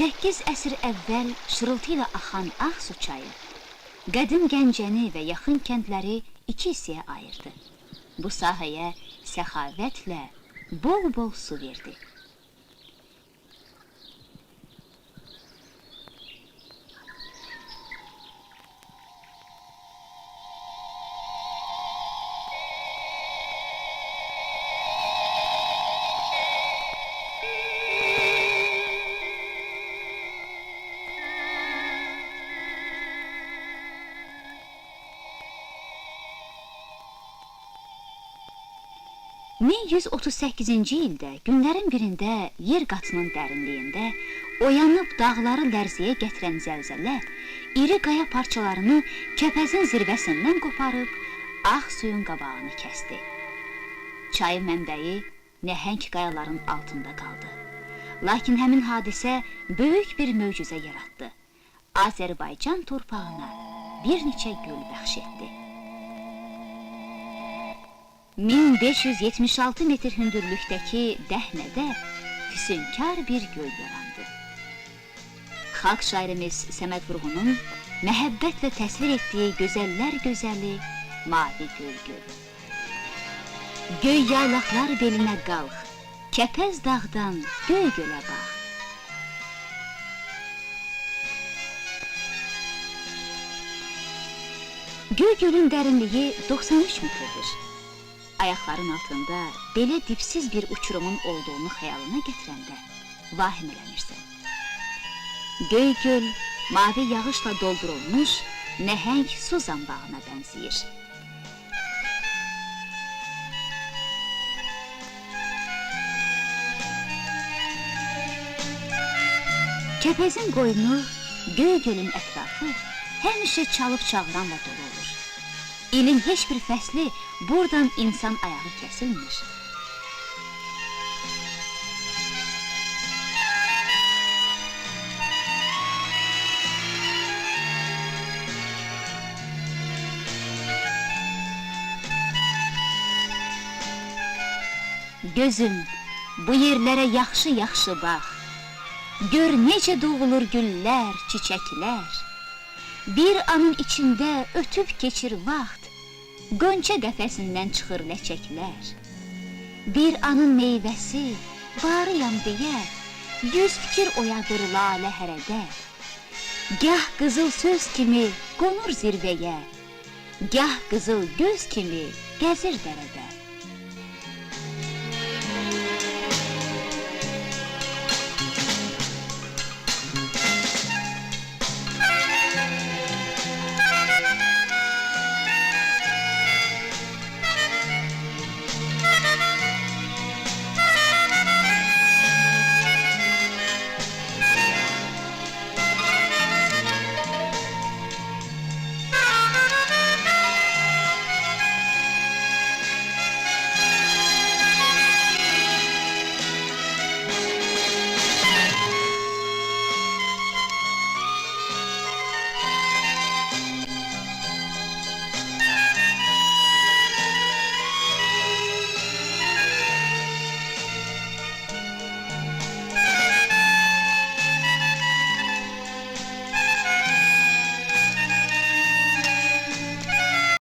8 əsr əvvəl şırıltı ilə axan Ağsu çayı qədim Gəncəni və yaxın kəndləri 2 hissəyə ayırdı. Bu sahəyə səxavətlə bol-bol su verdi. ...1138-ci ildə günlərin birində yer qatının dərinliyində oyanıb dağları lərzəyə gətirən zəlzələ iri qaya parçalarını Kəpəzin zirvəsindən qoparıb Ağsuyun qabağını kəsdi. Çayın mənbəyi nəhəng qayaların altında qaldı. Lakin həmin hadisə böyük bir möcüzə yaratdı. Azərbaycan torpağına bir neçə göl bəxş etdi. 1576 metr hündürlükdəki Dəhnədə füsunkar bir göl yarandı. Xalq şairimiz Səməd Vurğunun məhəbbətlə təsvir etdiyi gözəllər gözəli Mavi Göl. Göy yaylaqlar belinə qalx, Kəpəz dağdan göy gölə bax. Göy gölün dərinliyi 93 metrdir. Ayaqların altında belə dipsiz bir uçurumun olduğunu xəyalına gətirəndə vahimələnirsən. Göy göl mavi yağışla doldurulmuş nəhəng su zambağına bənzəyir. Kəpəzin qoyunu, göy gölün ətrafı həmişə çalıb çağıranla dolu olur. İlin heç bir fəsli buradan insan ayağı kəsilmir. Gözüm, bu yerlərə yaxşı-yaxşı bax. Gör necə doğulur güllər, çiçəklər. Bir anın içində ötüb keçir vaxt. Qönçə qəfəsindən çıxır ləçəklər. Bir anın meyvəsi, barıyam deyə, 100 fikir oyadır lalə hərədə. Gah qızıl söz kimi qonur zirvəyə, gah qızıl göz kimi gəzir dərədə.